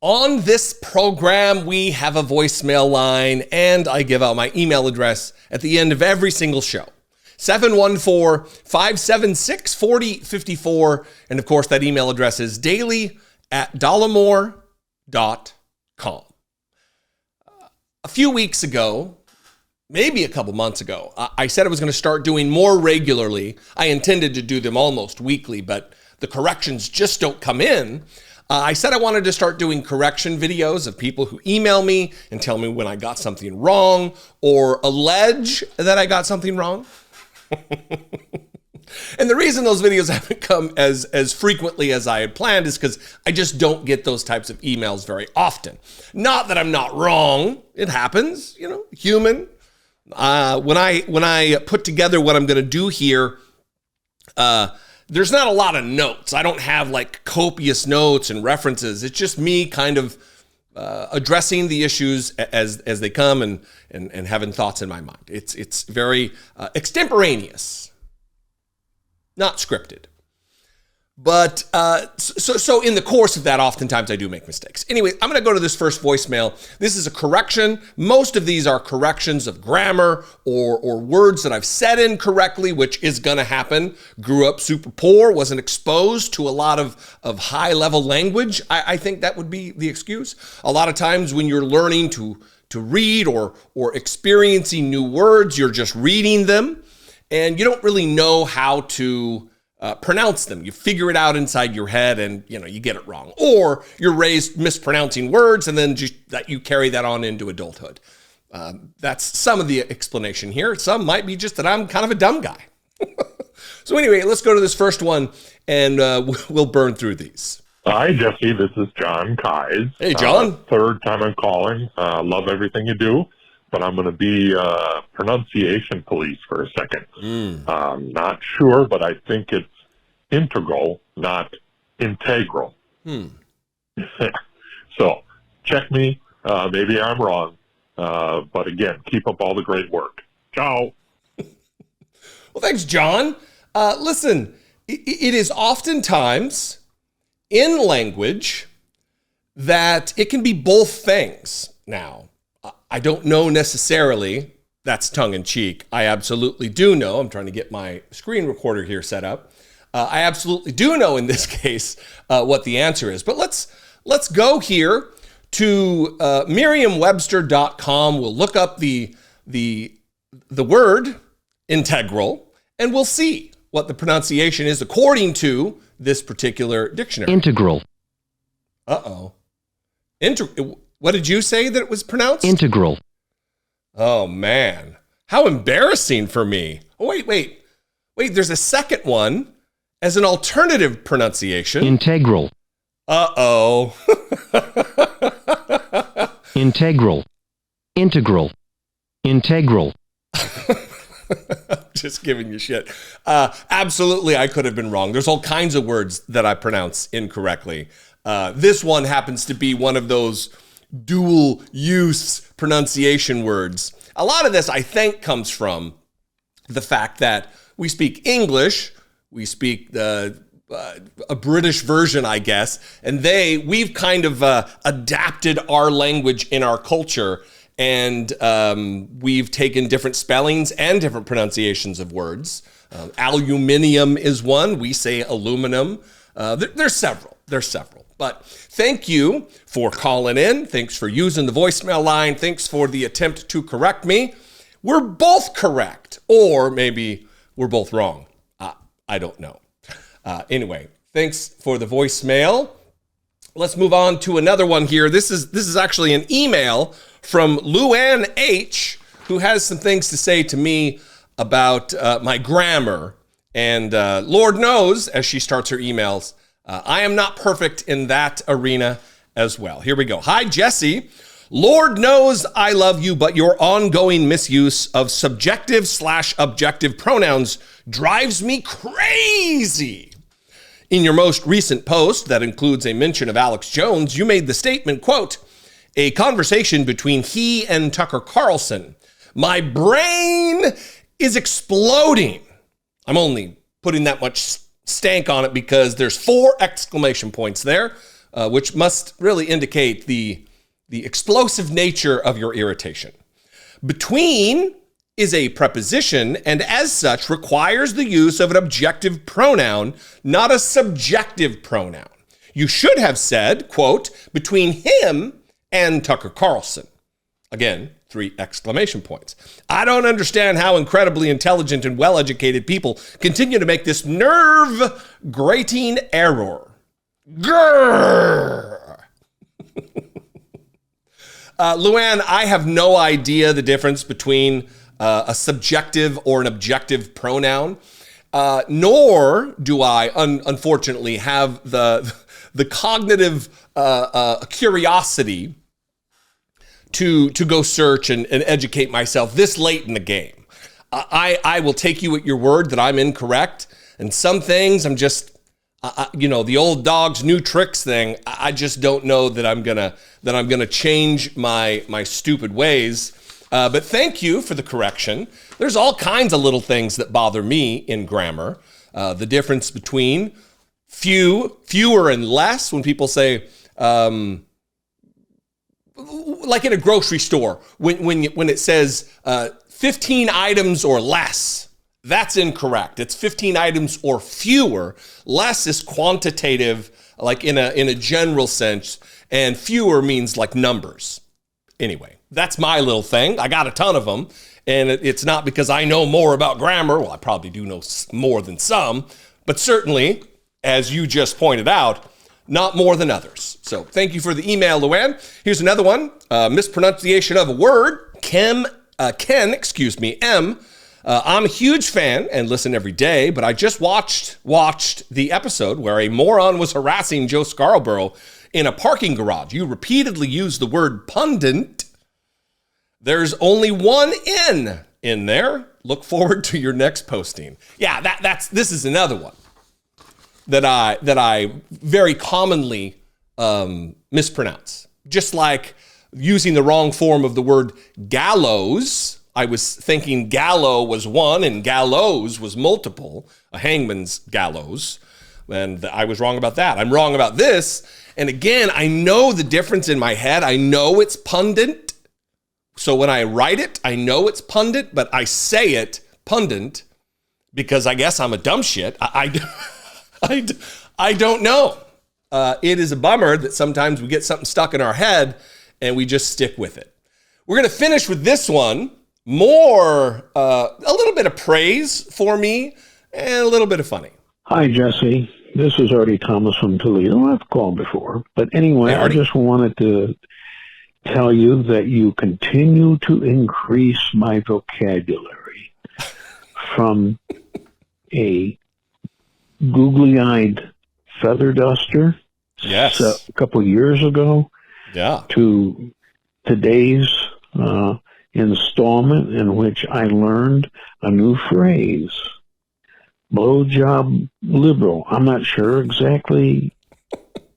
On this program, we have a voicemail line, and I give out my email address at the end of every single show. 714-576-4054. And of course, that email address is daily@dollemore.com. A few weeks ago, maybe a couple months ago, I said I was going to start doing more regularly. I intended to do them almost weekly, but the corrections just don't come in. I said I wanted to start doing correction videos of people who email me and tell me when I got something wrong or allege that I got something wrong. And the reason those videos haven't come as frequently as I had planned is because I just don't get those types of emails very often. Not that I'm not wrong. It happens, human. When I put together what I'm going to do here, there's not a lot of notes. I don't have like copious notes and references. It's just me kind of addressing the issues as they come and having thoughts in my mind. It's very extemporaneous, not scripted. But so in the course of that, oftentimes I do make mistakes. Anyway, I'm going to go to this first voicemail. This is a correction. Most of these are corrections of grammar or words that I've said incorrectly, which is going to happen. Grew up super poor, wasn't exposed to a lot of high-level language. I think that would be the excuse. A lot of times when you're learning to read or experiencing new words, you're just reading them, and you don't really know how to pronounce them. You figure it out inside your head and, you get it wrong. Or you're raised mispronouncing words and then you carry that on into adulthood. That's some of the explanation here. Some might be just that I'm kind of a dumb guy. So anyway, let's go to this first one and we'll burn through these. Hi, Jesse. This is John Keyes. Hey, John. Third time I'm calling. Love everything you do. But I'm going to be pronunciation police for a second. Not sure, but I think it's integral, not integral. So check me. Maybe I'm wrong. But again, keep up all the great work. Ciao. Well, thanks, John. Listen, it is oftentimes in language that it can be both things. Now, I don't know necessarily, that's tongue-in-cheek. I absolutely do know. I'm trying to get my screen recorder here set up. I absolutely do know in this case what the answer is. But let's go here to Merriam-Webster.com. We'll look up the word integral, and we'll see what the pronunciation is according to this particular dictionary. Integral. Uh-oh. What did you say that it was pronounced? Integral. Oh, man. How embarrassing for me. Oh, wait. There's a second one as an alternative pronunciation. Integral. Uh-oh. Integral. Integral. Integral. Just giving you shit. Absolutely, I could have been wrong. There's all kinds of words that I pronounce incorrectly. This one happens to be one of those dual use pronunciation words. A lot of this, I think, comes from the fact that we speak English, we speak a British version, I guess, and we've kind of adapted our language in our culture, and we've taken different spellings and different pronunciations of words. Aluminium is one. We say aluminum. There's several. But thank you for calling in. Thanks for using the voicemail line. Thanks for the attempt to correct me. We're both correct, or maybe we're both wrong. I don't know. Anyway, thanks for the voicemail. Let's move on to another one here. This is actually an email from Luann H., who has some things to say to me about my grammar. And Lord knows, as she starts her emails, I am not perfect in that arena as well. Here we go. Hi, Jesse. Lord knows I love you, but your ongoing misuse of subjective/objective pronouns drives me crazy. In your most recent post that includes a mention of Alex Jones, you made the statement, quote, a conversation between he and Tucker Carlson. My brain is exploding. I'm only putting that much stank on it because there's 4 exclamation points there. which must really indicate the explosive nature of your irritation. Between is a preposition and as such requires the use of an objective pronoun, not a subjective pronoun. You should have said, quote, between him and Tucker Carlson. Again, 3 exclamation points. I don't understand how incredibly intelligent and well-educated people continue to make this nerve-grating error. Grrr. Luann, I have no idea the difference between a subjective or an objective pronoun, nor do I, unfortunately, have the cognitive curiosity to go search and educate myself this late in the game. I will take you at your word that I'm incorrect, and some things I'm just, the old dog's new tricks thing. I just don't know that I'm gonna change my stupid ways. But thank you for the correction. There's all kinds of little things that bother me in grammar. The difference between fewer and less, when people say, like in a grocery store, when it says 15 items or less, that's incorrect. It's 15 items or fewer. Less is quantitative, like in a general sense, and fewer means like numbers. Anyway, that's my little thing. I got a ton of them, and it's not because I know more about grammar. Well, I probably do know more than some, but certainly, as you just pointed out, not more than others. So thank you for the email, Luann. Here's another one. Mispronunciation of a word. M. I'm a huge fan and listen every day, but I just watched the episode where a moron was harassing Joe Scarborough in a parking garage. You repeatedly used the word pundit. There's only one N in there. Look forward to your next posting. Yeah, this is another one that I very commonly mispronounce. Just like using the wrong form of the word gallows. I was thinking gallow was one and gallows was multiple, a hangman's gallows. And I was wrong about that. I'm wrong about this. And again, I know the difference in my head. I know it's pundit. So when I write it, I know it's pundit, but I say it pundit because I guess I'm a dumb shit. I don't know. It is a bummer that sometimes we get something stuck in our head and we just stick with it. We're going to finish with this one. A little bit of praise for me and a little bit of funny. Hi, Jesse. This is Artie Thomas from Toledo. I've called before. But anyway, I just wanted to tell you that you continue to increase my vocabulary from a googly-eyed feather duster a couple years ago to today's installment in which I learned a new phrase, blowjob liberal. I'm not sure exactly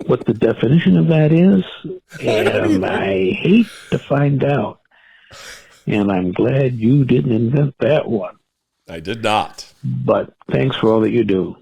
what the definition of that is, and I hate to find out. And I'm glad you didn't invent that one. I did not. But thanks for all that you do.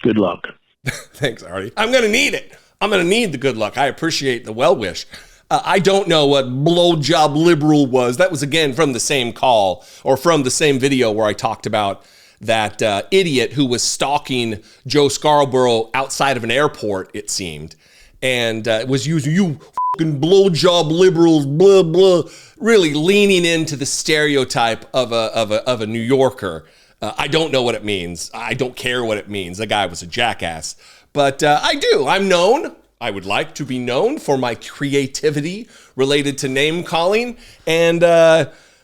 Good luck. Thanks, Artie. I'm going to need it. I'm going to need the good luck. I appreciate the well wish. I don't know what blowjob liberal was. That was, again, from the same call or from the same video where I talked about that idiot who was stalking Joe Scarborough outside of an airport, it seemed, and was using you fucking blowjob liberals, blah, blah, really leaning into the stereotype of a New Yorker. I don't know what it means. I don't care what it means. The guy was a jackass. But I do. I'm known. I would like to be known for my creativity related to name calling. And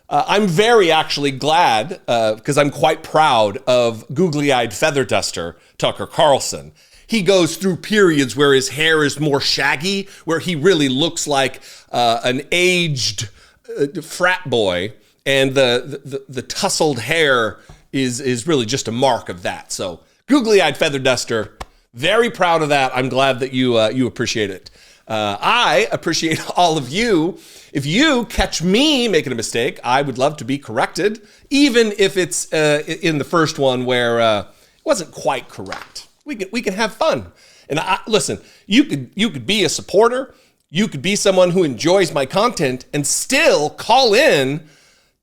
I'm very actually glad, because I'm quite proud of googly-eyed feather duster Tucker Carlson. He goes through periods where his hair is more shaggy, where he really looks like an aged frat boy. And the tousled hair is really just a mark of that. So googly-eyed feather duster, very proud of that. I'm glad that you appreciate it. I appreciate all of you. If you catch me making a mistake, I would love to be corrected, even if it's in the first one where it wasn't quite correct. We can have fun. And listen, you could be a supporter. You could be someone who enjoys my content and still call in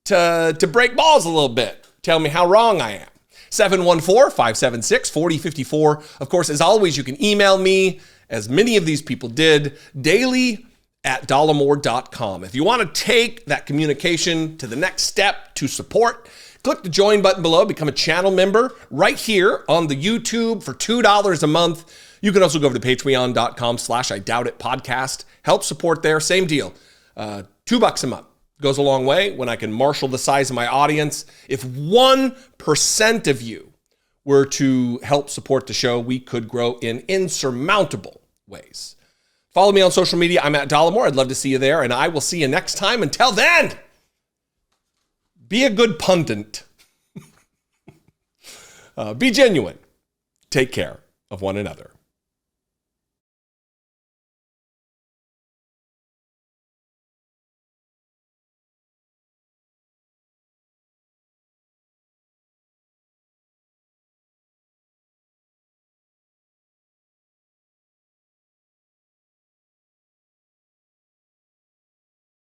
to break balls a little bit. Tell me how wrong I am. 714-576-4054. Of course, as always, you can email me, as many of these people did, daily@dollemore.com. If you want to take that communication to the next step to support, click the join button below, become a channel member right here on the YouTube for $2 a month. You can also go over to patreon.com/IDoubtIt podcast. Help support there. Same deal. $2 a month goes a long way when I can marshal the size of my audience. If 1% of you were to help support the show, we could grow in insurmountable ways. Follow me on social media. I'm at Dollemore. I'd love to see you there, and I will see you next time. Until then, be a good pundit. Be genuine. Take care of one another.